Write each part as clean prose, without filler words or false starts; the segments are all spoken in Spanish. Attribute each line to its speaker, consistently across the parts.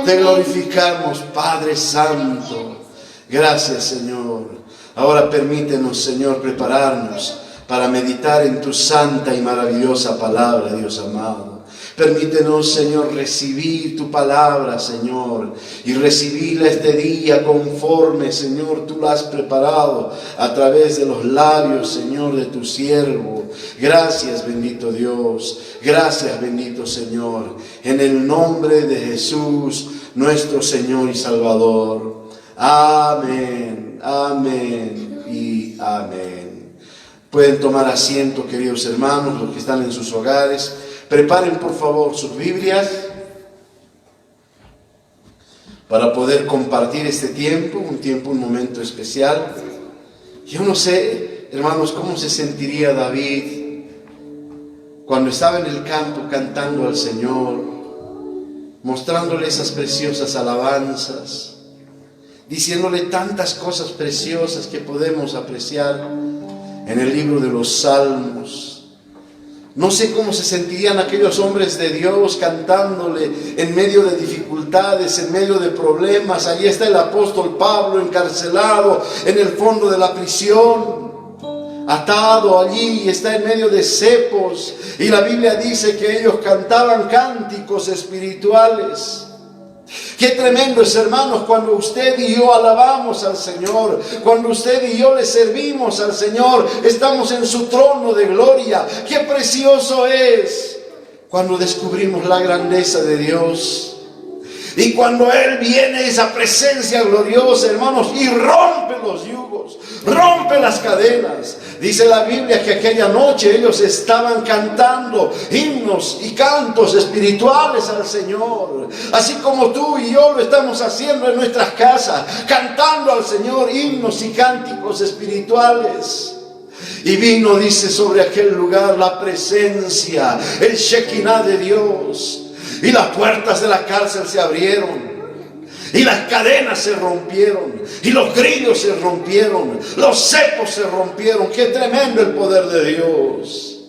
Speaker 1: Te glorificamos, Padre Santo. Gracias, Señor. Ahora permítenos, Señor, prepararnos para meditar en tu santa y maravillosa palabra, Dios amado. Permítenos, Señor, recibir tu palabra, Señor, y recibirla este día conforme, Señor, tú la has preparado a través de los labios, Señor, de tu siervo. Gracias, bendito Dios. Gracias, bendito Señor. En el nombre de Jesús, nuestro Señor y Salvador. Amén, amén y amén. Pueden tomar asiento, queridos hermanos, los que están en sus hogares. Preparen por favor sus Biblias para poder compartir este tiempo, un momento especial. Yo no sé, hermanos, cómo se sentiría David cuando estaba en el campo cantando al Señor, mostrándole esas preciosas alabanzas, diciéndole tantas cosas preciosas que podemos apreciar en el libro de los Salmos. No sé cómo se sentirían aquellos hombres de Dios cantándole en medio de dificultades, en medio de problemas. Allí está el apóstol Pablo encarcelado en el fondo de la prisión, atado allí, y está en medio de cepos. Y la Biblia dice que ellos cantaban cánticos espirituales. Qué tremendo es, hermanos, cuando usted y yo alabamos al Señor, cuando usted y yo le servimos al Señor, estamos en su trono de gloria. Qué precioso es cuando descubrimos la grandeza de Dios. Y cuando Él viene, esa presencia gloriosa, hermanos, y rompe los yugos, rompe las cadenas. Dice la Biblia que aquella noche ellos estaban cantando himnos y cantos espirituales al Señor. Así como tú y yo lo estamos haciendo en nuestras casas, cantando al Señor himnos y cánticos espirituales. Y vino, dice, sobre aquel lugar la presencia, el Shekinah de Dios. Y las puertas de la cárcel se abrieron, y las cadenas se rompieron, y los grillos se rompieron, los cepos se rompieron. ¡Qué tremendo el poder de Dios!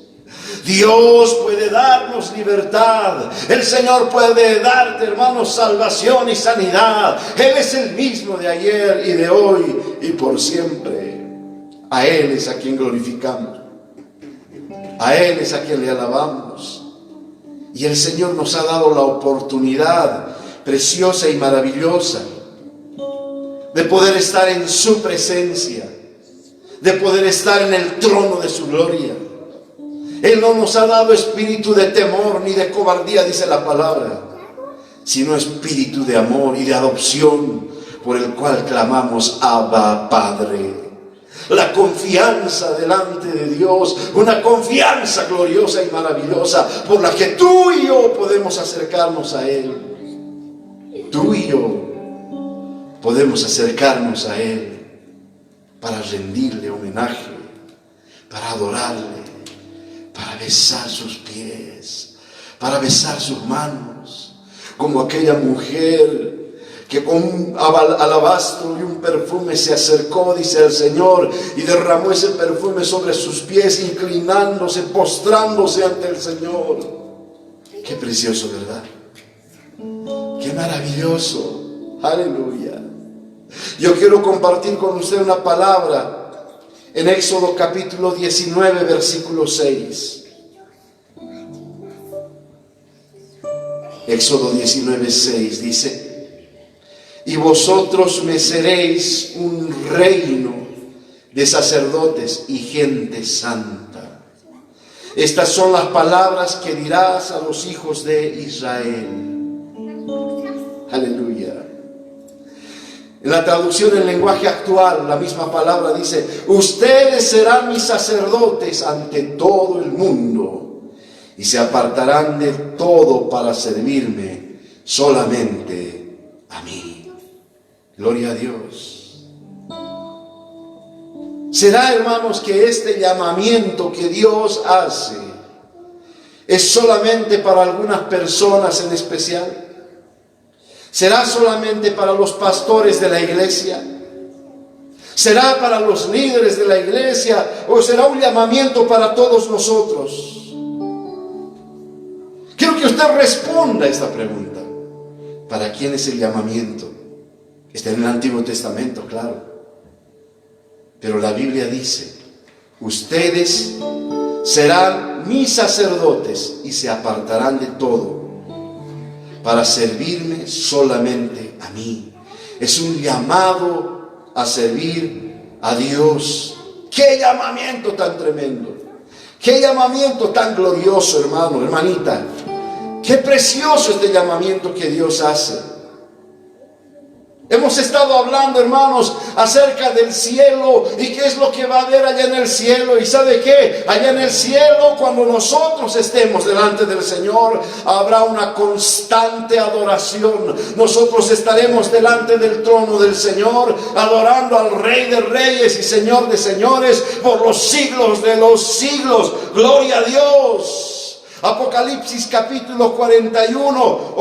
Speaker 1: Dios puede darnos libertad. El Señor puede darte, hermanos, salvación y sanidad. Él es el mismo de ayer y de hoy y por siempre. A Él es a quien glorificamos, a Él es a quien le alabamos. Y el Señor nos ha dado la oportunidad preciosa y maravillosa de poder estar en su presencia, de poder estar en el trono de su gloria. Él no nos ha dado espíritu de temor ni de cobardía, dice la palabra, sino espíritu de amor y de adopción, por el cual clamamos Abba, Padre. La confianza delante de Dios, una confianza gloriosa y maravillosa por la que tú y yo podemos acercarnos a Él. Tú y yo podemos acercarnos a Él para rendirle homenaje, para adorarle, para besar sus pies, para besar sus manos, como aquella mujer que con un alabastro y un perfume se acercó, dice el Señor, y derramó ese perfume sobre sus pies, inclinándose, postrándose ante el Señor. Qué precioso, ¿verdad? Qué maravilloso. Aleluya. Yo quiero compartir con usted una palabra en Éxodo capítulo 19, versículo 6. Éxodo 19, 6 dice: y vosotros me seréis un reino de sacerdotes y gente santa. Estas son las palabras que dirás a los hijos de Israel. Aleluya. En la traducción en lenguaje actual, la misma palabra dice: ustedes serán mis sacerdotes ante todo el mundo y se apartarán de todo para servirme solamente a mí. Gloria a Dios. ¿Será, hermanos, que este llamamiento que Dios hace es solamente para algunas personas en especial? ¿Será solamente para los pastores de la iglesia? ¿Será para los líderes de la iglesia? ¿O será un llamamiento para todos nosotros? Quiero que usted responda a esta pregunta. ¿Para quién es el llamamiento? Está en el Antiguo Testamento, claro. Pero la Biblia dice, ustedes serán mis sacerdotes y se apartarán de todo para servirme solamente a mí. Es un llamado a servir a Dios. ¡Qué llamamiento tan tremendo! ¡Qué llamamiento tan glorioso, hermano, hermanita! ¡Qué precioso este llamamiento que Dios hace! Hemos estado hablando, hermanos, acerca del cielo y qué es lo que va a haber allá en el cielo. ¿Y sabe qué? Allá en el cielo, cuando nosotros estemos delante del Señor, habrá una constante adoración. Nosotros estaremos delante del trono del Señor, adorando al Rey de Reyes y Señor de Señores por los siglos de los siglos. ¡Gloria a Dios! Apocalipsis capítulo 41,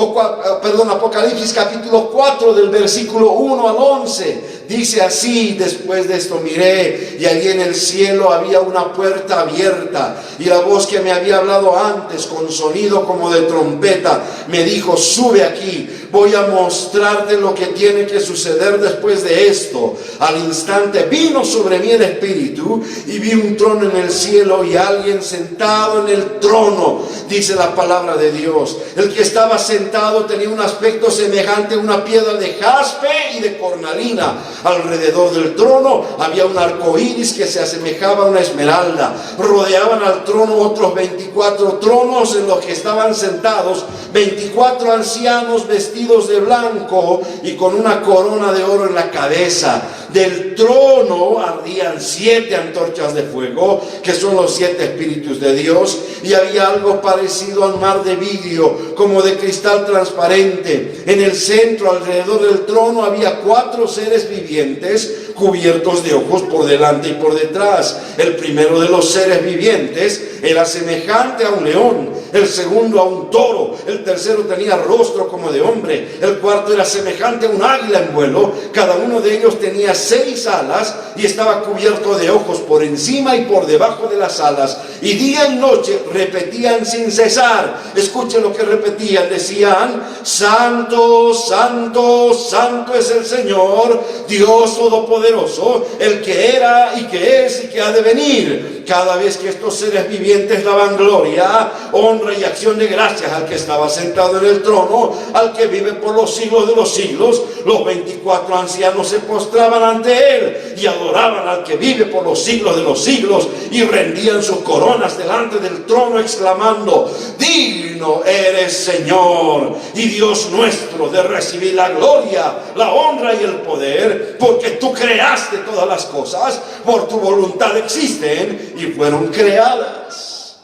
Speaker 1: Apocalipsis capítulo 4 del versículo 1 al 11, dice así: después de esto miré, y allí en el cielo había una puerta abierta, y la voz que me había hablado antes, con sonido como de trompeta, me dijo: sube aquí, voy a mostrarte lo que tiene que suceder después de esto. Al instante vino sobre mí el Espíritu, y vi un trono en el cielo y alguien sentado en el trono. Dice la palabra de Dios, el que estaba sentado tenía un aspecto semejante a una piedra de jaspe y de cornalina. Alrededor del trono había un arco iris que se asemejaba a una esmeralda. Rodeaban al trono otros 24 tronos en los que estaban sentados 24 ancianos vestidos de blanco y con una corona de oro en la cabeza. Del trono ardían 7 antorchas de fuego, que son los 7 espíritus de Dios, y había algo parecido al mar de vidrio, como de cristal transparente. En el centro, alrededor del trono, había 4 seres vivientes cubiertos de ojos por delante y por detrás. El primero de los seres vivientes era semejante a un león, el segundo a un toro, el tercero tenía rostro como de hombre, el cuarto era semejante a un águila en vuelo. Cada uno de ellos tenía 6 alas y estaba cubierto de ojos por encima y por debajo de las alas, y día y noche repetían sin cesar. Escuchen lo que repetían, decían: santo, santo, santo es el Señor, Dios Todopoderoso, el que era y que es y que ha de venir. Cada vez que estos seres vivientes daban gloria, honra y acción de gracias al que estaba sentado en el trono, al que vive por los siglos de los siglos, los 24 ancianos se postraban ante él y adoraban al que vive por los siglos de los siglos, y rendían sus coronas delante del trono, exclamando: digno eres, Señor y Dios nuestro, de recibir la gloria, la honra y el poder, porque tú creaste todas las cosas, por tu voluntad existen y fueron creadas.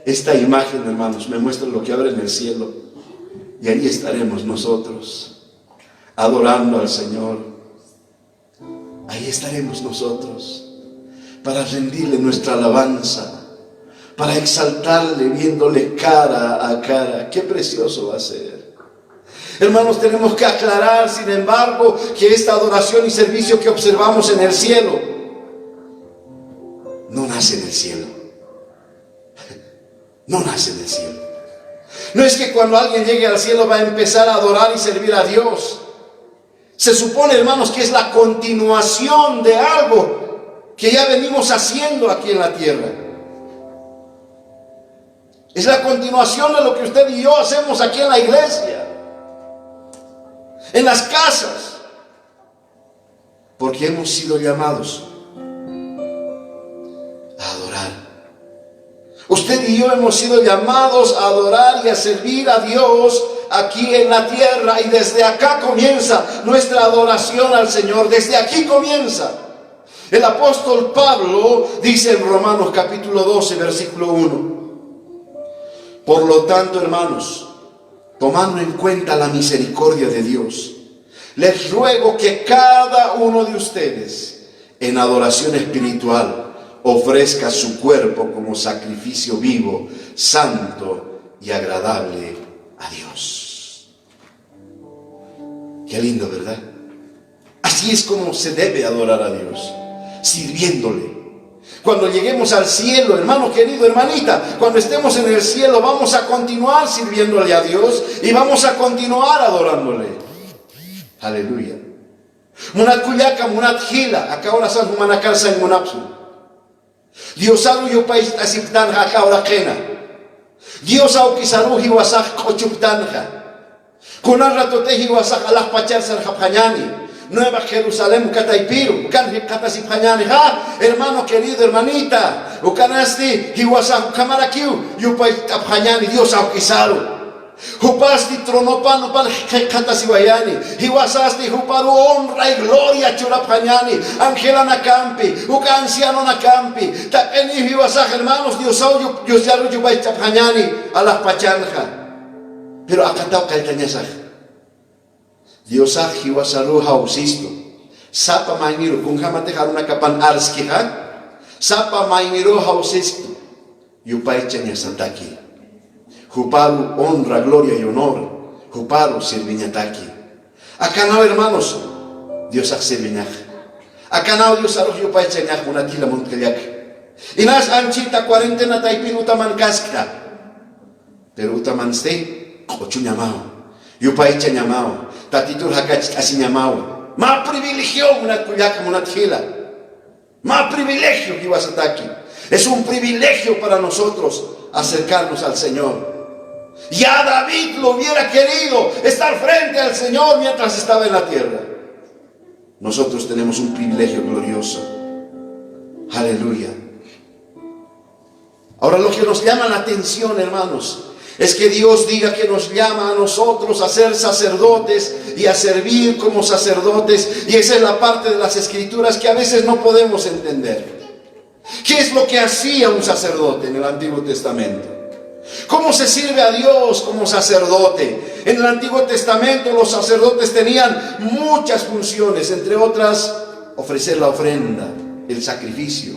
Speaker 1: Esta imagen, hermanos, me muestra lo que habrá en el cielo, y ahí estaremos nosotros adorando al Señor. Ahí estaremos nosotros para rendirle nuestra alabanza, para exaltarle viéndole cara a cara. Qué precioso va a ser. Hermanos, tenemos que aclarar, sin embargo, que esta adoración y servicio que observamos en el cielo no nace en el cielo. No nace en el cielo. No es que cuando alguien llegue al cielo va a empezar a adorar y servir a Dios. Se supone, hermanos, que es la continuación de algo que ya venimos haciendo aquí en la tierra. Es la continuación de lo que usted y yo hacemos aquí en la iglesia, en las casas, porque hemos sido llamados a adorar. Usted y yo hemos sido llamados a adorar y a servir a Dios aquí en la tierra, y desde acá comienza nuestra adoración al Señor. Desde aquí comienza. El apóstol Pablo dice en Romanos capítulo 12, versículo 1: por lo tanto, hermanos, tomando en cuenta la misericordia de Dios, les ruego que cada uno de ustedes, en adoración espiritual, ofrezca su cuerpo como sacrificio vivo, santo y agradable a Dios. Qué lindo, ¿verdad? Así es como se debe adorar a Dios, sirviéndole. Cuando lleguemos al cielo, hermano querido, hermanita, cuando estemos en el cielo, vamos a continuar sirviéndole a Dios y vamos a continuar adorándole. Aleluya. Munat kuyaka, munat hila, acá ahora san humanakarsa en munapsu. Dios alu yo país asiptanja acá ahora kena. Dios au kisaruhi wasaj kochuptanja. Kunan ratotehi wasaj alah pachar san japanyani. Nueva Jerusalén, Cataipiru, Catasipanyani, hermano querido, hermanita, Ucanasti, Hiwasa, Kamarakiu, Yupay Tapanyani, Dios Aukisaru. Hupasti tronopano pan Catasiwayani, Hiwasasti, Huparu, honra y gloria, Churapanyani, Angela Nakampi, Uca anciano Nakampi, Tapeni Hiwasa, hermanos, Dios Au, Dios Yaru, Yupay Tapanyani, a las Pachanja. Pero acatao Caitanyasaj. Dios hiwasaru hausisto. Sapa mainiru kung hamate haruna kapan arskihan. Sapa mainiru hausisto. Yupaichanya sataki. Juparu honra, gloria y honor. Juparu sirviñataki. Acanao hermanos, Dios sirviñaj. Acanao Dios aruj yupaichanya munatila monteliak. Inas anchita cuarentena taipin utaman kaskta. Pero utaman ste kochu ñamao. Yupaichanya ñamao. Tatitur hakach así llamado. Más privilegio una kuyaka munatjila. Más privilegio que vas a estar aquí. Es un privilegio para nosotros acercarnos al Señor. Ya David lo hubiera querido estar frente al Señor mientras estaba en la tierra. Nosotros tenemos un privilegio glorioso. Aleluya. Ahora lo que nos llama la atención, hermanos, es que Dios diga que nos llama a nosotros a ser sacerdotes y a servir como sacerdotes. Y esa es la parte de las Escrituras que a veces no podemos entender. ¿Qué es lo que hacía un sacerdote en el Antiguo Testamento? ¿Cómo se sirve a Dios como sacerdote? En el Antiguo Testamento los sacerdotes tenían muchas funciones, entre otras, ofrecer la ofrenda, el sacrificio,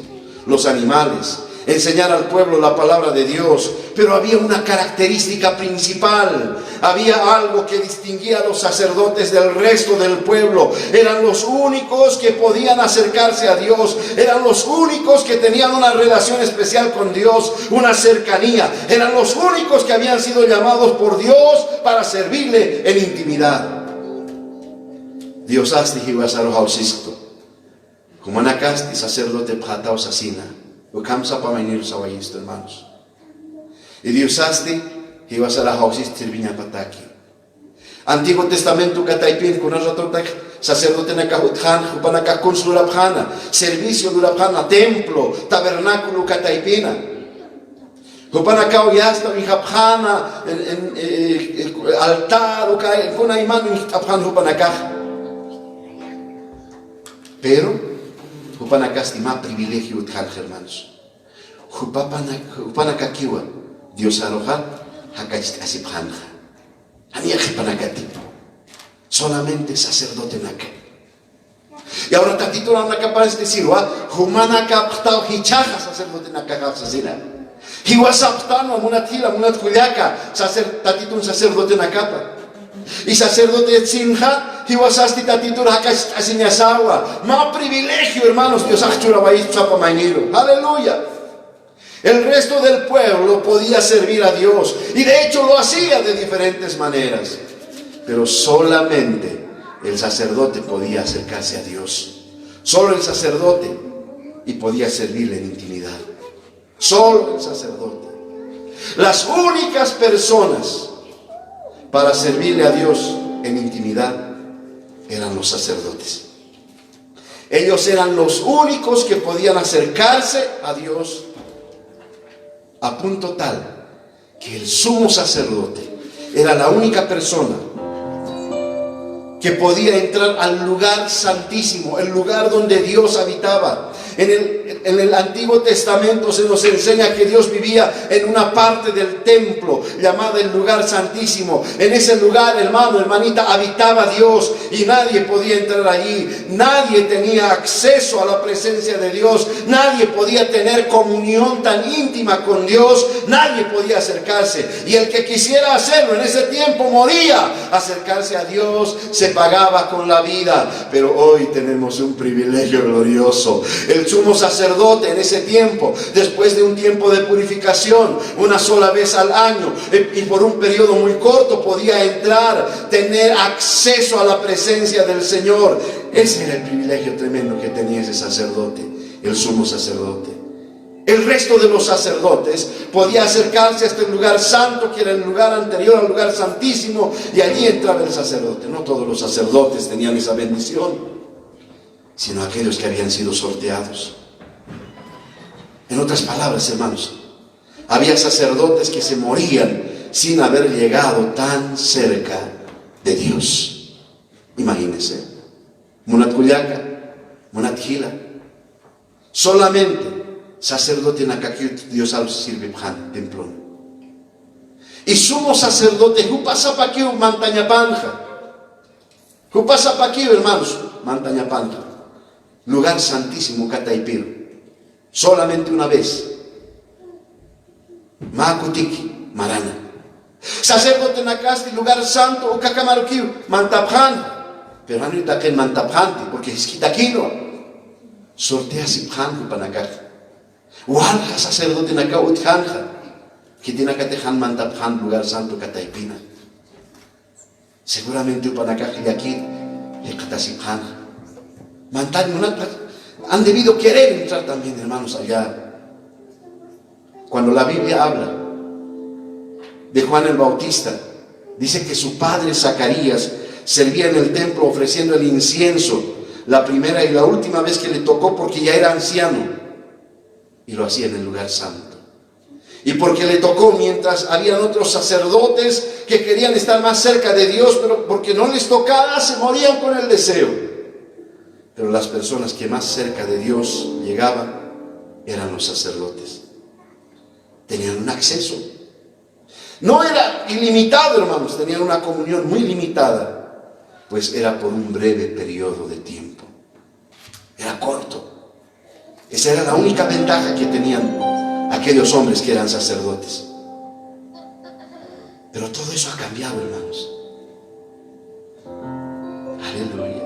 Speaker 1: los animales, enseñar al pueblo la palabra de Dios. Pero había una característica principal. Había algo que distinguía a los sacerdotes del resto del pueblo. Eran los únicos que podían acercarse a Dios. Eran los únicos que tenían una relación especial con Dios, una cercanía. Eran los únicos que habían sido llamados por Dios para servirle en intimidad. Dios asti hiwasaro hausisto. Como anacasti sacerdote pjatao sasina. Ukamsa pa mainir sawayisto, hermanos. Y Dios asti hiwasara hausisto sirviña pataki. Antiguo Testamento kataipin kunaratotak sacerdote nakahutjan hupanaka consulurapjana, servicio durapjana, templo, tabernáculo kataipina. Hupanaka oyasta vihapjana, altar, kuna imanu apjan hupanaka. Pero Hupanakasti más privilegio utjal, hermanos. Hupanakakiwa Dios aroja hakachit asipjanja. Aniajipanakati. Solamente sacerdote naka. Y ahora tatito la capaz de decir, humanakaptao hichaja sacerdote naka kapsasina. Hiwasaptano munatila munatkuyaka tatito un sacerdote nakapa. Y sacerdote Tzinja, Hiwasasti Tatitura Hakasiniasawa. Más privilegio, hermanos, Dios aleluya. El resto del pueblo podía servir a Dios. Y de hecho lo hacía de diferentes maneras. Pero solamente el sacerdote podía acercarse a Dios. Solo el sacerdote. Y podía servirle en intimidad. Solo el sacerdote. Las únicas personas para servirle a Dios en intimidad eran los sacerdotes. Ellos eran los únicos que podían acercarse a Dios a punto tal que el sumo sacerdote era la única persona que podía entrar al lugar santísimo, el lugar donde Dios habitaba. En el Antiguo Testamento se nos enseña que Dios vivía en una parte del templo llamada el lugar santísimo. En ese lugar, hermano, hermanita, habitaba Dios y nadie podía entrar allí. Nadie tenía acceso a la presencia de Dios. Nadie podía tener comunión tan íntima con Dios. Nadie podía acercarse. Y el que quisiera hacerlo en ese tiempo moría. Acercarse a Dios se pagaba con la vida. Pero hoy tenemos un privilegio glorioso. El sumo sacerdote sacerdote en ese tiempo, después de un tiempo de purificación, una sola vez al año, y por un periodo muy corto podía entrar, tener acceso a la presencia del Señor. Ese era el privilegio tremendo que tenía ese sacerdote, el sumo sacerdote. El resto de los sacerdotes podía acercarse a este lugar santo, que era el lugar anterior al lugar santísimo, y allí entraba el sacerdote. No todos los sacerdotes tenían esa bendición, sino aquellos que habían sido sorteados. En otras palabras, hermanos, había sacerdotes que se morían sin haber llegado tan cerca de Dios. Imagínense, Munat Cuyaca, Munat Gila, solamente sacerdote Nakakir, Dios al sirve Pjan, templón. Y sumo sacerdote, Jupasapaquiu, Mantañapanja. Jupasapaquiu, hermanos, Mantañapanja. Lugar santísimo, Cataipir. Solamente una vez. Macutiki, Marana. Sacerdote Nakasti, lugar santo, Ukakamarukiu, Mantapjan. Pero no está que Mantapjanti, porque es quitaquino. Sortea si Pjan, Panacati. Uanja sacerdote naka utjanja, que tiene que tejan mantapjan lugar santo Cataipina. Seguramente upanacaj y aquí le catasipjan. Mantan han debido querer entrar también, hermanos, allá. Cuando la Biblia habla de Juan el Bautista, dice que su padre Zacarías servía en el templo ofreciendo el incienso la primera y la última vez que le tocó, porque ya era anciano. Y lo hacía en el lugar santo. Y porque le tocó mientras habían otros sacerdotes que querían estar más cerca de Dios, pero porque no les tocaba, se morían con el deseo. Pero las personas que más cerca de Dios llegaban eran los sacerdotes. Tenían un acceso. No era ilimitado, hermanos, tenían una comunión muy limitada, pues era por un breve periodo de tiempo. Era corto. Esa era la única ventaja que tenían aquellos hombres que eran sacerdotes. Pero todo eso ha cambiado, hermanos. Aleluya.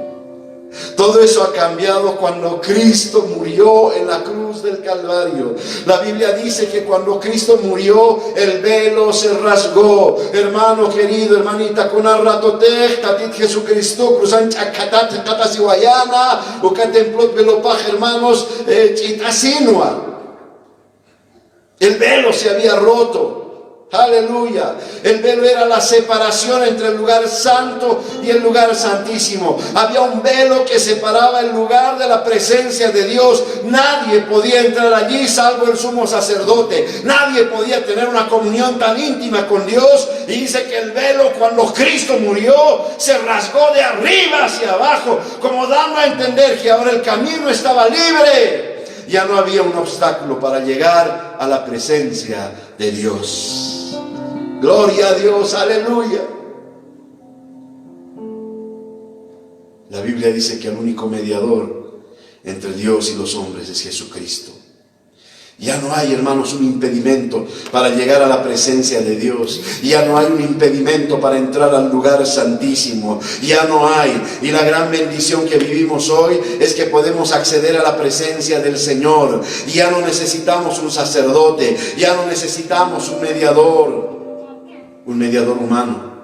Speaker 1: Todo eso ha cambiado cuando Cristo murió en la cruz del Calvario. La Biblia dice que cuando Cristo murió, el velo se rasgó. Hermano querido, hermanita, con arratotej, tatit Jesucristo, cruzan chakatat, katasiwayana, o catemplot velopaj, hermanos, chitasinua. El velo se había roto. Aleluya. El velo era la separación entre el lugar santo y el lugar santísimo. Había un velo que separaba el lugar de la presencia de Dios. Nadie podía entrar allí salvo el sumo sacerdote. Nadie podía tener una comunión tan íntima con Dios. Y dice que el velo, cuando Cristo murió, se rasgó de arriba hacia abajo, como dando a entender que ahora el camino estaba libre. Ya no había un obstáculo para llegar a la presencia de Dios. Gloria a Dios, aleluya. La Biblia dice que el único mediador entre Dios y los hombres es Jesucristo. Ya no hay, hermanos, un impedimento para llegar a la presencia de Dios. Ya no hay un impedimento para entrar al lugar santísimo. Ya no hay. Y la gran bendición que vivimos hoy es que podemos acceder a la presencia del Señor. Ya no necesitamos un sacerdote. Ya no necesitamos un mediador humano.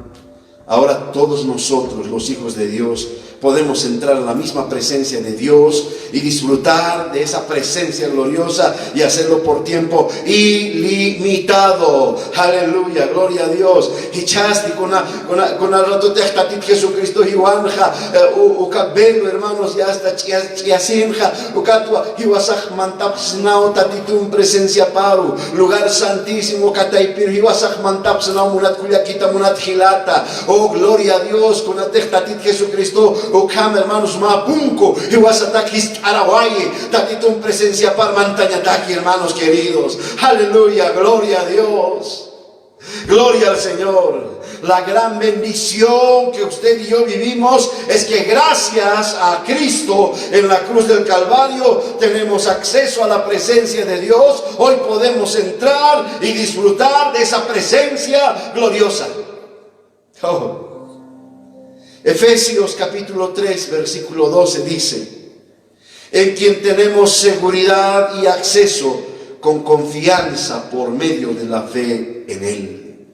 Speaker 1: Ahora todos nosotros, los hijos de Dios, podemos entrar en la misma presencia de Dios y disfrutar de esa presencia gloriosa y hacerlo por tiempo ilimitado. Aleluya, gloria a Dios. Y chasti con la ratotechtatit Jesucristo hiwanja ukabelo, hermanos, ya hasta chiasinja ukatwa hiwasaj mantapsnao tatitum presencia paru, lugar santísimo kataipir hiwasaj mantapsnao munat kuyakita munat hilata. Oh, gloria a Dios, con la techtatit Jesucristo. O cam, hermanos, mapunco, y wasatakis arawaye, tatitum presencia par mantañataki, hermanos queridos. Aleluya, gloria a Dios. Gloria al Señor. La gran bendición que usted y yo vivimos es que gracias a Cristo en la cruz del Calvario tenemos acceso a la presencia de Dios. Hoy podemos entrar y disfrutar de esa presencia gloriosa. Oh. Efesios capítulo 3 versículo 12 dice: en quien tenemos seguridad y acceso con confianza por medio de la fe en Él.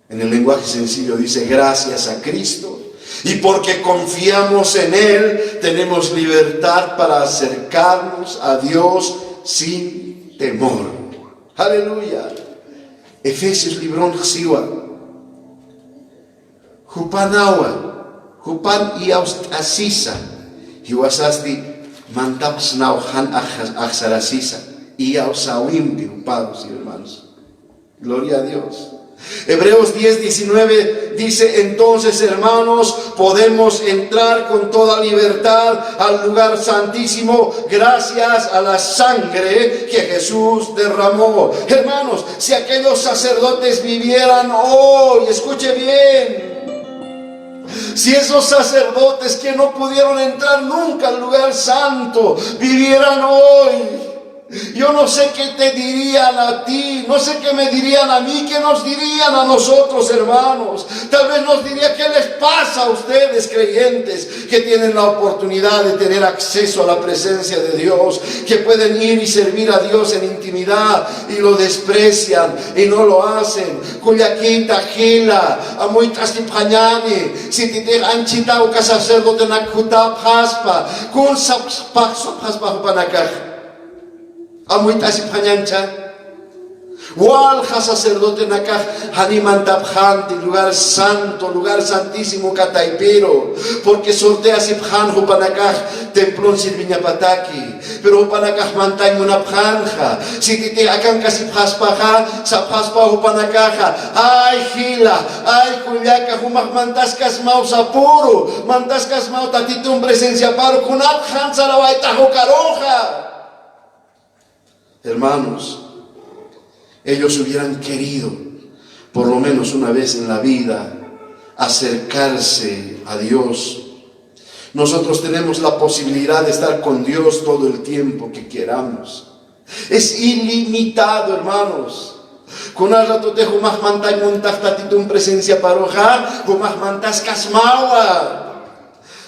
Speaker 1: En el lenguaje sencillo dice: gracias a Cristo, y porque confiamos en Él, tenemos libertad para acercarnos a Dios sin temor. Aleluya. Efesios libron siwa. Hupanawa, hupan iaus asisa, hiwasasti mantapsnau han axarasisa, iaus awimpi, hupados y hermanos. Gloria a Dios. Hebreos 10:19 dice: entonces, hermanos, podemos entrar con toda libertad al lugar santísimo gracias a la sangre que Jesús derramó. Hermanos, si aquellos sacerdotes vivieran hoy, escuche bien, si esos sacerdotes que no pudieron entrar nunca al lugar santo vivieran hoy, yo no sé qué te dirían a ti, no sé qué me dirían a mí, qué nos dirían a nosotros, hermanos. Tal vez nos diría: ¿qué les pasa a ustedes, creyentes, que tienen la oportunidad de tener acceso a la presencia de Dios, que pueden ir y servir a Dios en intimidad, y lo desprecian y no lo hacen? Cuyaquita, gila, a muy tastipañani, si te dejan chita o sacerdote nakuta paspa, kun sapakso paspa panakaj. Amuit asip hanyancha, wal sacerdote nakaj hanimantapjanti, lugar santo, lugar santísimo kataipero, porque sortea asip han hupanakaj templón sirviñapataki, pero hupanakaj mantay munapjanja, si tite akan kasip haspaja, saphaspa hupanakaja, ay gila, ay kulyaka humak mantaskas mau sapuro, mantaskas mau tatitum presencia paro, kunapjan saraway tahokaroja. Hermanos, ellos hubieran querido, por lo menos una vez en la vida, acercarse a Dios. Nosotros tenemos la posibilidad de estar con Dios todo el tiempo que queramos. Es ilimitado, hermanos. Con el rato de humah mantay montag tatitum presencia paroja, humah mantas kasmawa.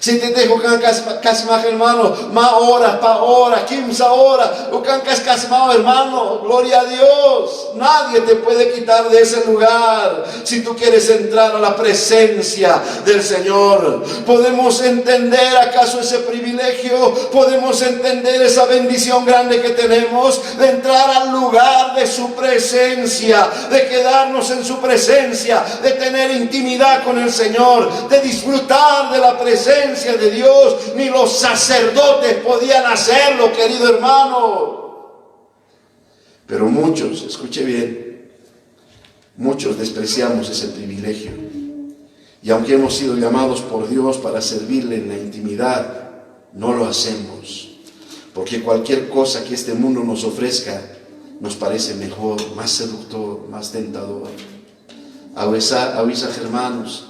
Speaker 1: Si te dejo can casmaj, hermano, ma hora, pa hora, 15 horas, o can casmao, hermano, gloria a Dios. Nadie te puede quitar de ese lugar si tú quieres entrar a la presencia del Señor. ¿Podemos entender acaso ese privilegio? ¿Podemos entender esa bendición grande que tenemos de entrar al lugar de su presencia, de quedarnos en su presencia, de tener intimidad con el Señor, de disfrutar de la presencia de Dios? Ni los sacerdotes podían hacerlo, querido hermano. Pero muchos, escuche bien, muchos despreciamos ese privilegio. Y aunque hemos sido llamados por Dios para servirle en la intimidad, no lo hacemos, porque cualquier cosa que este mundo nos ofrezca nos parece mejor, más seductor, más tentador. Avisa, hermanos,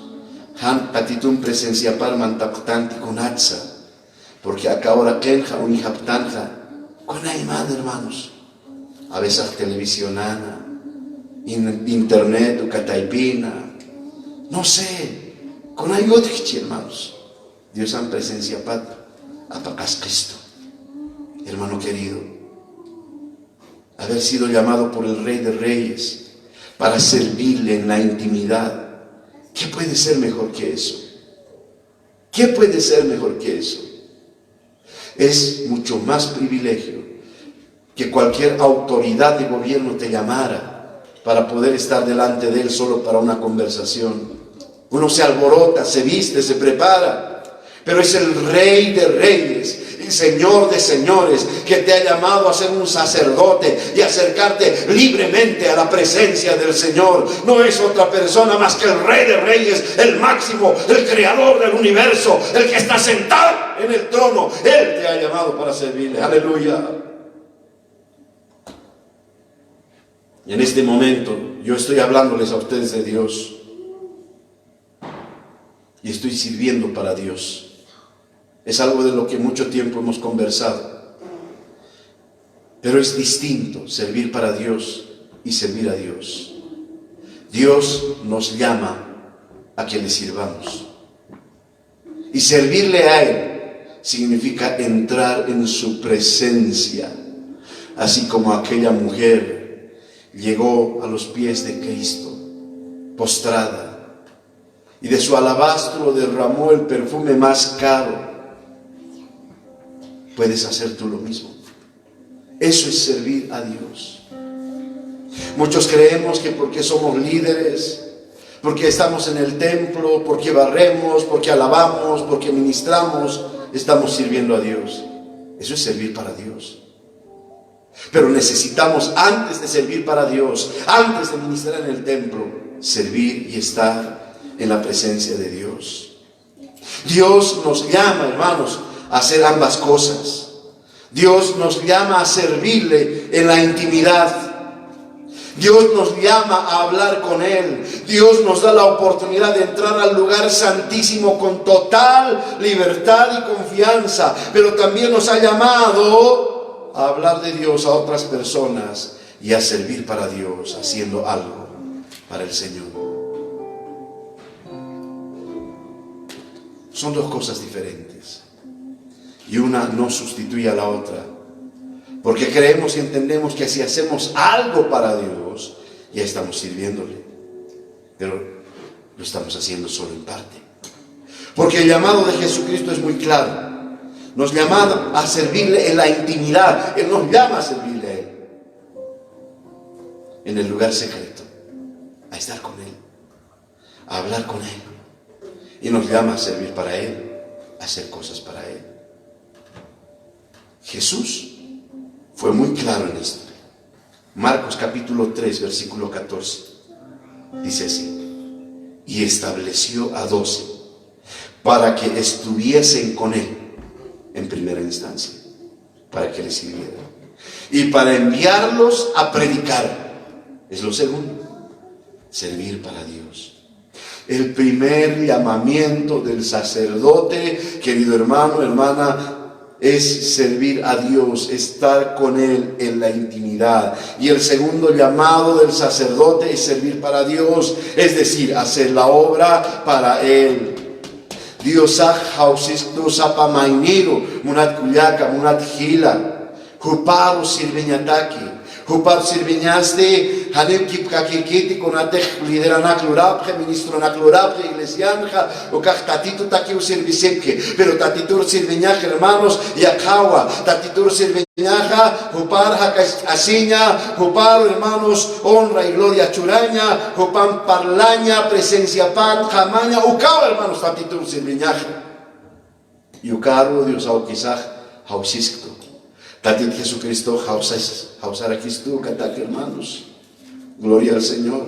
Speaker 1: han tatitum presencia par mantaptanti kunatsa, porque acá ahora kenja unihaptanja con aimad, hermanos. A veces televisionana, internet, ukataipina, no sé, con ayudich, hermanos. Dios en presencia pat, apacas Cristo. Hermano querido, haber sido llamado por el Rey de Reyes para servirle en la intimidad, ¿qué puede ser mejor que eso? ¿Qué puede ser mejor que eso? Es mucho más privilegio que cualquier autoridad de gobierno te llamara para poder estar delante de él solo para una conversación. Uno se alborota, se viste, se prepara, pero es el Rey de Reyes, el Señor de señores, que te ha llamado a ser un sacerdote y acercarte libremente a la presencia del Señor. No es otra persona más que el Rey de Reyes, el máximo, el creador del universo, el que está sentado en el trono. Él te ha llamado para servirle. Aleluya. Y en este momento yo estoy hablándoles a ustedes de Dios y estoy sirviendo para Dios. Es algo de lo que mucho tiempo hemos conversado. Pero es distinto servir para Dios y servir a Dios. Dios nos llama a que le sirvamos. Y servirle a Él significa entrar en su presencia, así como aquella mujer llegó a los pies de Cristo, postrada, y de su alabastro derramó el perfume más caro. Puedes hacer tú lo mismo. Eso es servir a Dios. Muchos creemos que porque somos líderes, porque estamos en el templo, porque barremos, porque alabamos, porque ministramos, estamos sirviendo a Dios. Eso es servir para Dios. Pero necesitamos, antes de servir para Dios, antes de ministrar en el templo, servir y estar en la presencia de Dios. Dios nos llama, hermanos, a hacer ambas cosas. Dios nos llama a servirle en la intimidad. Dios nos llama a hablar con Él. Dios nos da la oportunidad de entrar al lugar santísimo con total libertad y confianza. Pero también nos ha llamado a hablar de Dios a otras personas y a servir para Dios, haciendo algo para el Señor. Son dos cosas diferentes. Y una no sustituye a la otra. Porque creemos y entendemos que si hacemos algo para Dios, ya estamos sirviéndole. Pero lo estamos haciendo solo en parte. Porque el llamado de Jesucristo es muy claro. Nos llama a servirle en la intimidad. Él nos llama a servirle a Él. En el lugar secreto. A estar con Él. A hablar con Él. Y nos llama a servir para Él. A hacer cosas para Él. Jesús fue muy claro en esto. Marcos capítulo 3, versículo 14. Dice así: y estableció a 12 para que estuviesen con Él en primera instancia, para que les sirvieran, y para enviarlos a predicar. Es lo segundo, servir para Dios. El primer llamamiento del sacerdote, querido hermano, hermana, es servir a Dios, estar con Él en la intimidad. Y el segundo llamado del sacerdote es servir para Dios, es decir, hacer la obra para Él. Dios hausisto sapa mainiro, munat kuyaka, munat gila, juparo sirveñataki. Jupar sirviñaste, hanep kipkakikiti konatech lideranak lurapje, ministro nak lurapje, iglesianja, o kach tatito takiu servisemke, pero tatitur sirviñaje, hermanos, yakawa, tatitur sirviñaja, jupar asiña, jupar, hermanos, honra y gloria churaña, jupan parlaña, presencia pan, jamaña, ukawa, hermanos, tatitur sirviñaje. Y ukaro, Dios aukisaj, hausiskto. Tatit Jesucristo, hausar aquí tú, katak, hermanos. Gloria al Señor.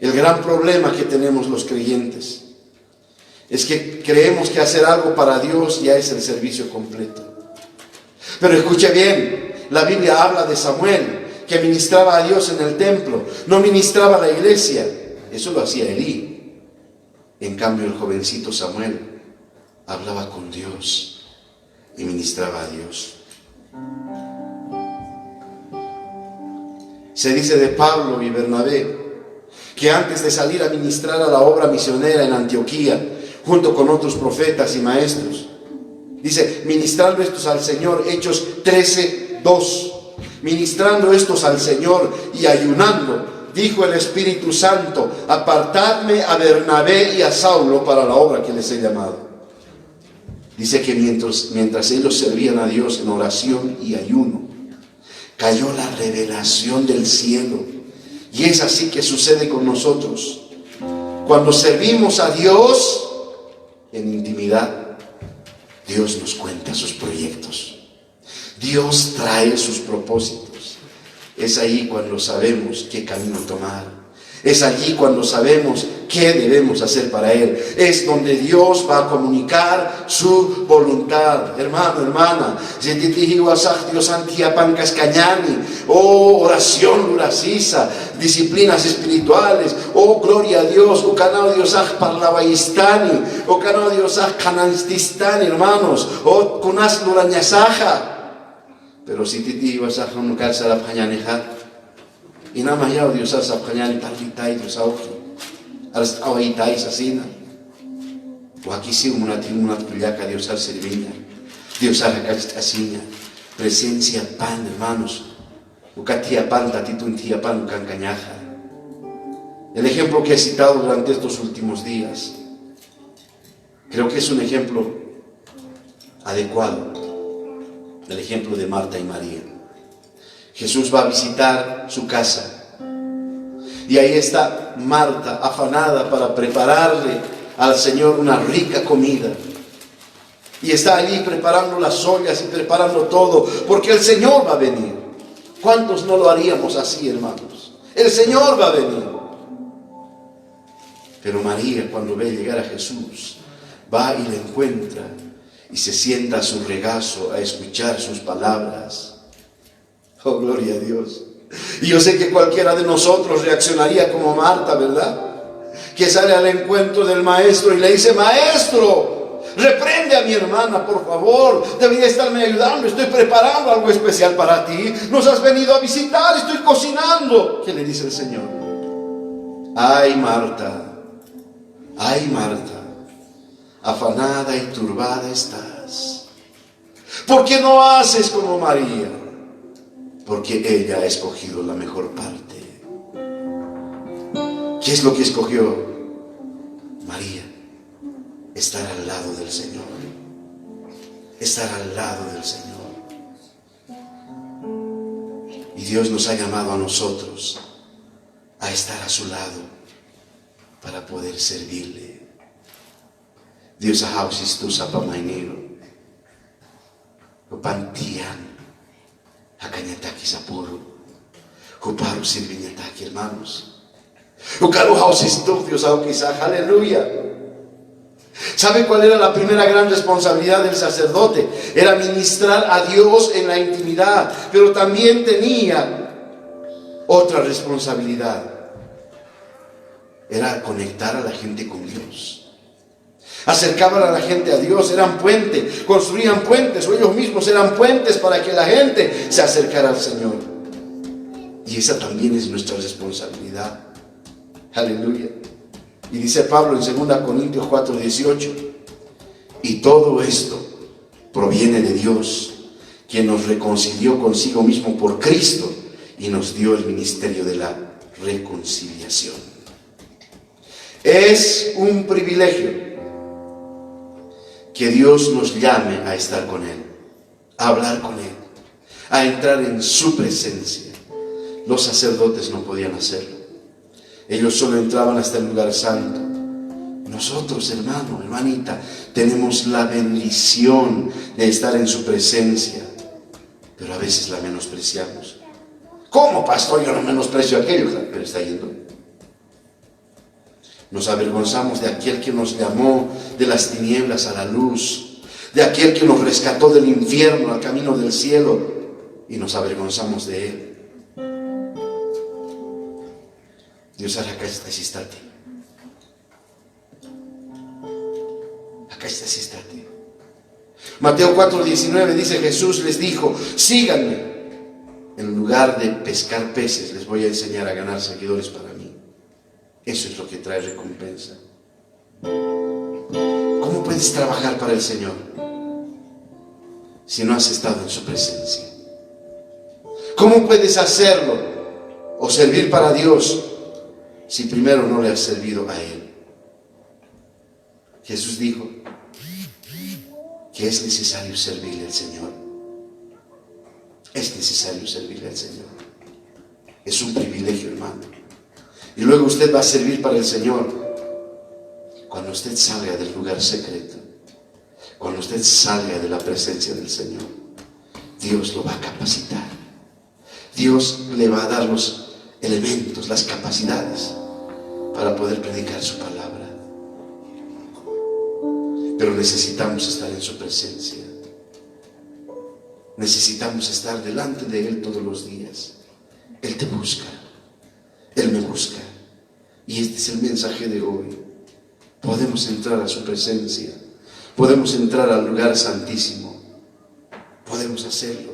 Speaker 1: El gran problema que tenemos los creyentes es que creemos que hacer algo para Dios ya es el servicio completo. Pero escuche bien, la Biblia habla de Samuel, que ministraba a Dios en el templo, no ministraba a la iglesia. Eso lo hacía Elí. En cambio, el jovencito Samuel hablaba con Dios y ministraba a Dios. Se dice de Pablo y Bernabé que antes de salir a ministrar a la obra misionera en Antioquía, junto con otros profetas y maestros, dice, ministrando estos al Señor, Hechos 13:2, ministrando estos al Señor y ayunando, dijo el Espíritu Santo, apartadme a Bernabé y a Saulo para la obra que les he llamado. Dice que mientras ellos servían a Dios en oración y ayuno, cayó la revelación del cielo. Y es así que sucede con nosotros. Cuando servimos a Dios en intimidad, Dios nos cuenta sus proyectos. Dios trae sus propósitos. Es ahí cuando sabemos qué camino tomar. Es allí cuando sabemos qué debemos hacer para Él. Es donde Dios va a comunicar su voluntad. Hermano, hermana, oh, oración duracisa, disciplinas espirituales, oh, gloria a Dios, oh, canal Dios parlavaistani, oh, canal Dios canastistani, hermanos, oh, kunas lurañasaja. Pero si titi ibas a un calza la pañaneja, y nada más ya Dios hace apañar y tal y Dios auki, hasta ahorita es así, O aquí sí una tuyaca, Dios al serviña, Dios al casiña, presencia pan, hermanos. Ucatia pan, tatitun tía pan, cancañaja. El ejemplo que he citado durante estos últimos días, creo que es un ejemplo adecuado, el ejemplo de Marta y María. Jesús va a visitar su casa y ahí está Marta afanada para prepararle al Señor una rica comida. Y está allí preparando las ollas y preparando todo, porque el Señor va a venir. ¿Cuántos no lo haríamos así, hermanos? El Señor va a venir. Pero María, cuando ve llegar a Jesús, va y le encuentra y se sienta a su regazo a escuchar sus palabras. Oh, gloria a Dios. Y yo sé que cualquiera de nosotros reaccionaría como Marta, ¿verdad? Que sale al encuentro del maestro y le dice: maestro, reprende a mi hermana, por favor, debería estarme ayudando, estoy preparando algo especial para ti, nos has venido a visitar, estoy cocinando. ¿Qué le dice el Señor? Ay, Marta, afanada y turbada estás. ¿Por qué no haces como María? Porque ella ha escogido la mejor parte. ¿Qué es lo que escogió María? Estar al lado del Señor. Estar al lado del Señor. Y Dios nos ha llamado a nosotros a estar a su lado para poder servirle. Dios ha hausis sapa mainero. Opantian. Hacañataki sapuro. Juparu sirviñataki, hermanos. Ucaru hausis Dios auquisa. Aleluya. ¿Sabe cuál era la primera gran responsabilidad del sacerdote? Era ministrar a Dios en la intimidad, pero también tenía otra responsabilidad. Era conectar a la gente con Dios. Acercaban a la gente a Dios, eran puentes, construían puentes, o ellos mismos eran puentes para que la gente se acercara al Señor. Y esa también es nuestra responsabilidad. Aleluya. Y dice Pablo en 2 Corintios 4:18, y todo esto proviene de Dios, quien nos reconcilió consigo mismo por Cristo y nos dio el ministerio de la reconciliación. Es un privilegio que Dios nos llame a estar con Él, a hablar con Él, a entrar en su presencia. Los sacerdotes no podían hacerlo. Ellos solo entraban hasta el lugar santo. Nosotros, hermano, hermanita, tenemos la bendición de estar en su presencia, pero a veces la menospreciamos. ¿Cómo, pastor? Yo no menosprecio aquello, pero está yendo. Nos avergonzamos de aquel que nos llamó de las tinieblas a la luz, de aquel que nos rescató del infierno al camino del cielo, y nos avergonzamos de Él. Dios hará acá está sistati. Acá está sistati. Mateo 4:19 dice: Jesús les dijo: síganme. En lugar de pescar peces, les voy a enseñar a ganar seguidores para mí. Eso es lo que trae recompensa. ¿Cómo puedes trabajar para el Señor si no has estado en su presencia? ¿Cómo puedes hacerlo o servir para Dios si primero no le has servido a Él? Jesús dijo que es necesario servirle al Señor. Es necesario servirle al Señor. Es un privilegio, hermano. Y luego usted va a servir para el Señor cuando usted salga del lugar secreto, cuando usted salga de la presencia del Señor. Dios lo va a capacitar. Dios le va a dar los elementos, las capacidades para poder predicar su palabra. Pero necesitamos estar en su presencia. Necesitamos estar delante de Él todos los días. Él te busca. Él me busca. Y este es el mensaje de hoy. Podemos entrar a su presencia. Podemos entrar al lugar santísimo. Podemos hacerlo.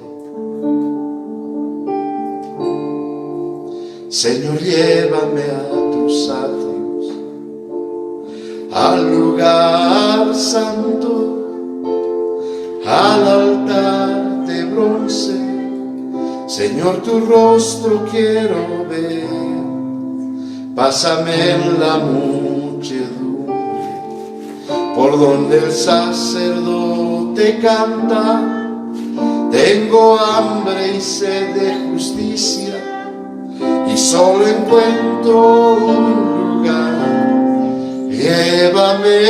Speaker 1: Señor, llévame a tus atrios, al lugar santo, al altar de bronce. Señor, tu rostro quiero ver. Pásame en la muchedumbre, por donde el sacerdote canta. Tengo hambre y sed de justicia, y solo encuentro un lugar. Llévame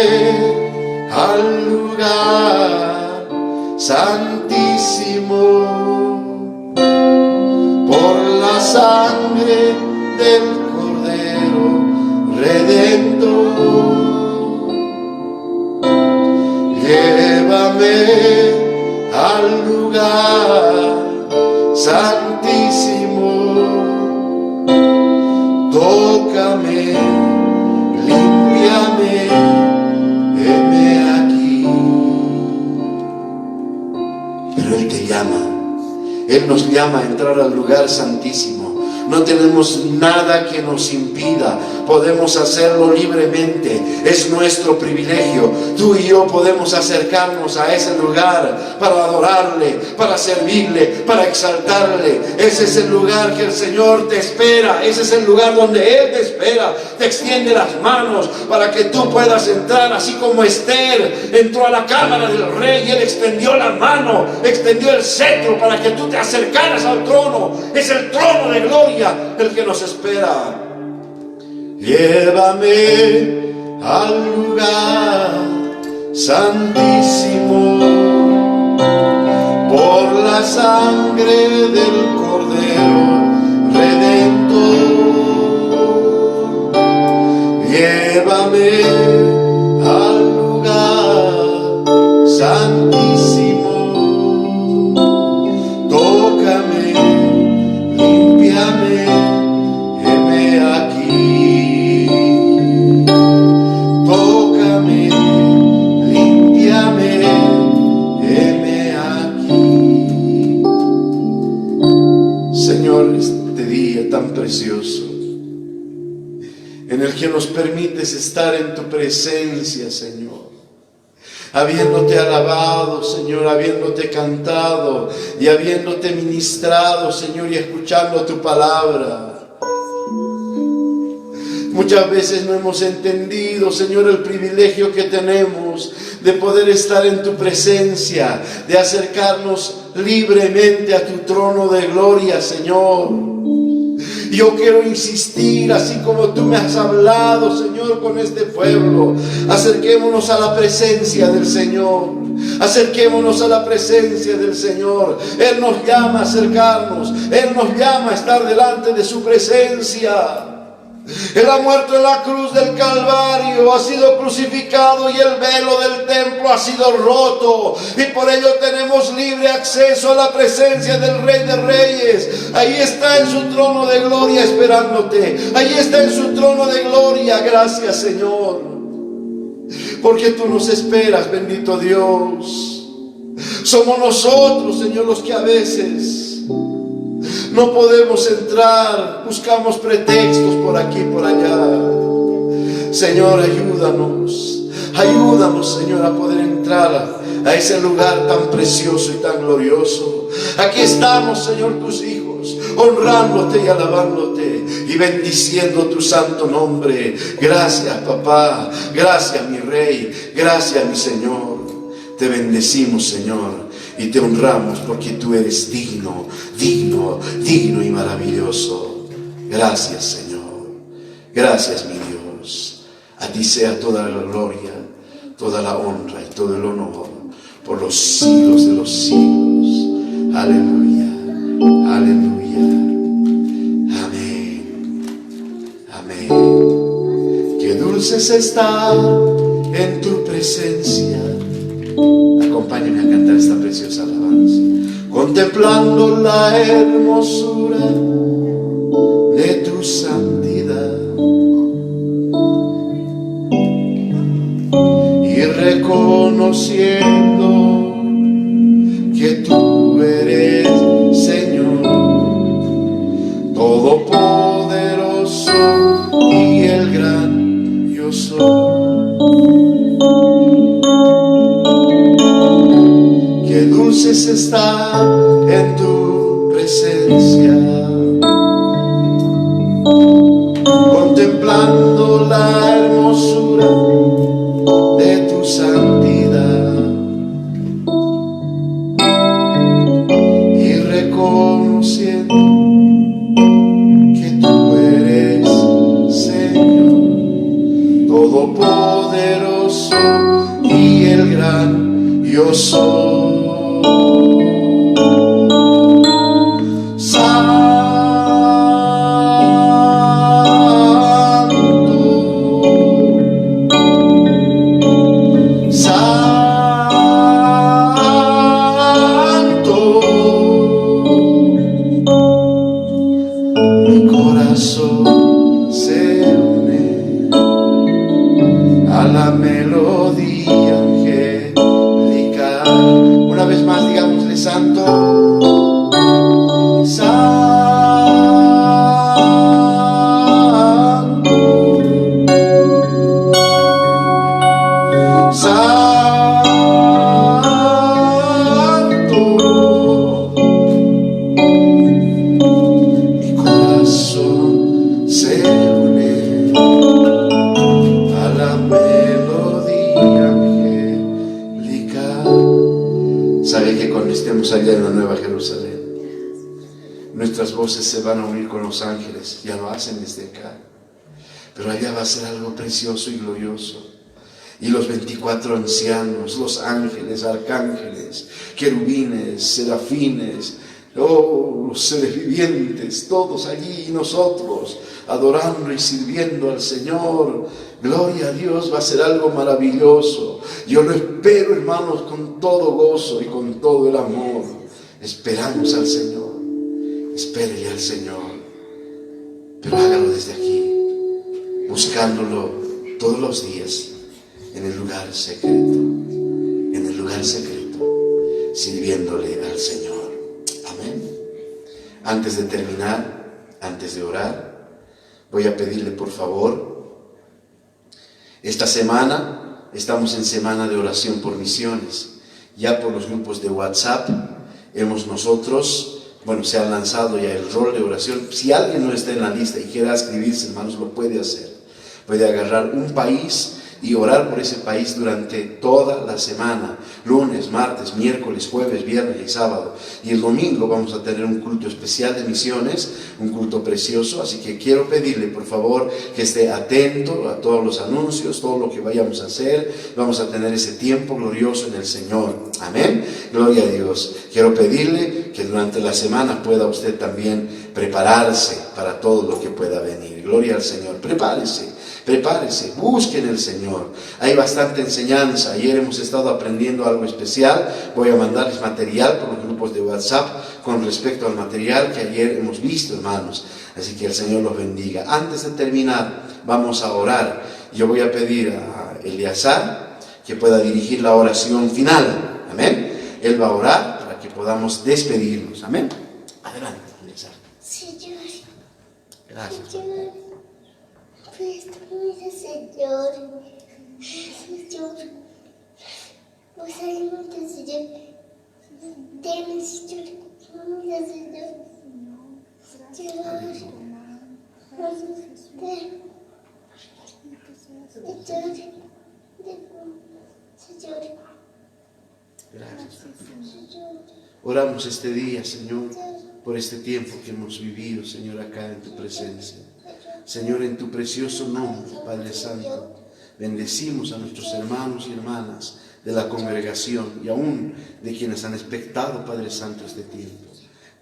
Speaker 1: al lugar santísimo, por la sangre del Cordero Redentor. Llévame al lugar santísimo, tócame, límpiame, heme aquí. Pero Él te llama, Él nos llama a entrar al lugar santísimo. No tenemos nada que nos impida, podemos hacerlo libremente, es nuestro privilegio. Tú y yo podemos acercarnos a ese lugar para adorarle, para servirle, para exaltarle. Ese es el lugar que el Señor te espera, ese es el lugar donde Él te espera. Te extiende las manos para que tú puedas entrar, así como Esther entró a la cámara del rey y Él extendió la mano, extendió el cetro para que tú te acercaras al trono. Es el trono de gloria el que nos espera. Llévame al lugar santísimo, por la sangre del Cordero Redentor. Llévame al lugar santísimo, tócame, límpiame, heme aquí. Tócame, límpiame, heme aquí. Señor, este día tan precioso en el que nos permites estar en tu presencia, Señor, habiéndote alabado, Señor, habiéndote cantado y habiéndote ministrado, Señor, y escuchando tu palabra. Muchas veces no hemos entendido, Señor, el privilegio que tenemos de poder estar en tu presencia, de acercarnos libremente a tu trono de gloria, Señor. Yo quiero insistir, así como tú me has hablado, Señor, con este pueblo. Acerquémonos a la presencia del Señor. Acerquémonos a la presencia del Señor. Él nos llama a acercarnos. Él nos llama a estar delante de su presencia. Él ha muerto en la cruz del Calvario, ha sido crucificado y el velo del templo ha sido roto. Y por ello tenemos libre acceso a la presencia del Rey de Reyes. Ahí está en su trono de gloria esperándote. Ahí está en su trono de gloria. Gracias, Señor, porque tú nos esperas, bendito Dios. Somos nosotros, Señor, los que a veces no podemos entrar, buscamos pretextos por aquí y por allá. Señor, ayúdanos, Señor, a poder entrar a ese lugar tan precioso y tan glorioso. Aquí estamos, Señor, tus hijos, honrándote y alabándote y bendiciendo tu santo nombre. Gracias, papá, gracias, mi Rey, gracias, mi Señor. Te bendecimos, Señor, y te honramos porque tú eres digno y maravilloso. Gracias, Señor. Gracias, mi Dios. A ti sea toda la gloria, toda la honra y todo el honor por los siglos de los siglos. Aleluya, aleluya. Amén, amén. Qué dulce es estar en tu presencia. Acompáñame a cantar esta preciosa alabanza. Contemplando la hermosura de tu santidad y reconociendo que tú eres, Señor, todopoderoso y el gran yo soy. luz es estar en tu presencia, contemplando la hermosura de tu santidad y reconociendo que tú eres Señor Todopoderoso y el gran yo soy. Nuestras voces se van a unir con los ángeles, ya lo hacen desde acá, pero allá va a ser algo precioso y glorioso. Y los 24 ancianos, los ángeles, arcángeles, querubines, serafines, los seres vivientes, todos allí, y nosotros adorando y sirviendo al Señor. Gloria a Dios, va a ser algo maravilloso. Yo lo espero, hermanos, con todo gozo y con todo el amor. Esperamos al Señor. Espérele al Señor, pero hágalo desde aquí, buscándolo todos los días en el lugar secreto, sirviéndole al Señor. Amén. Antes de terminar, antes de orar, voy a pedirle por favor, esta semana estamos en semana de oración por misiones. Ya por los grupos de WhatsApp se ha lanzado ya el rol de oración. Si alguien no está en la lista y quiera inscribirse, hermanos, lo puede hacer. Puede agarrar un país y orar por ese país durante toda la semana, lunes, martes, miércoles, jueves, viernes y sábado. Y el domingo vamos a tener un culto especial de misiones, un culto precioso, así que quiero pedirle por favor que esté atento a todos los anuncios, todo lo que vayamos a hacer. Vamos a tener ese tiempo glorioso en el Señor. Amén. Gloria a Dios. Quiero pedirle que durante la semana pueda usted también prepararse para todo lo que pueda venir. Gloria al Señor. Prepárese, busquen el Señor. Hay bastante enseñanza. Ayer hemos estado aprendiendo algo especial. Voy a mandarles material por los grupos de WhatsApp con respecto al material que ayer hemos visto, hermanos. Así que el Señor los bendiga. Antes de terminar, vamos a orar. Yo voy a pedir a Eleazar que pueda dirigir la oración final. Amén. Él va a orar para que podamos despedirnos. Amén. Adelante, Eleazar.
Speaker 2: Señor.
Speaker 1: Gracias.
Speaker 2: Señor. Préstame, Señor. Señor. Vos hay mucho, Señor. Deme, Señor. Mira, Señor. Señor. Señor.
Speaker 1: Gracias. Oramos este día, Señor, por este tiempo que hemos vivido, Señor, acá en tu presencia. Señor, en tu precioso nombre, Padre Santo, bendecimos a nuestros hermanos y hermanas de la congregación y aún de quienes han expectado, Padre Santo, este tiempo.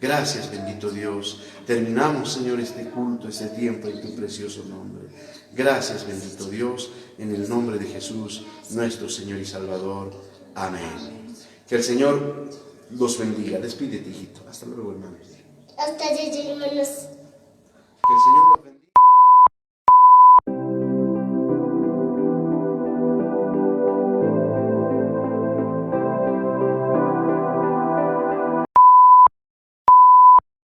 Speaker 1: Gracias, bendito Dios. Terminamos, Señor, este culto, este tiempo en tu precioso nombre. Gracias, bendito Dios, en el nombre de Jesús, nuestro Señor y Salvador. Amén. Que el Señor los bendiga. Despídete, hijito. Hasta luego, hermanos.
Speaker 2: Hasta luego, hermanos.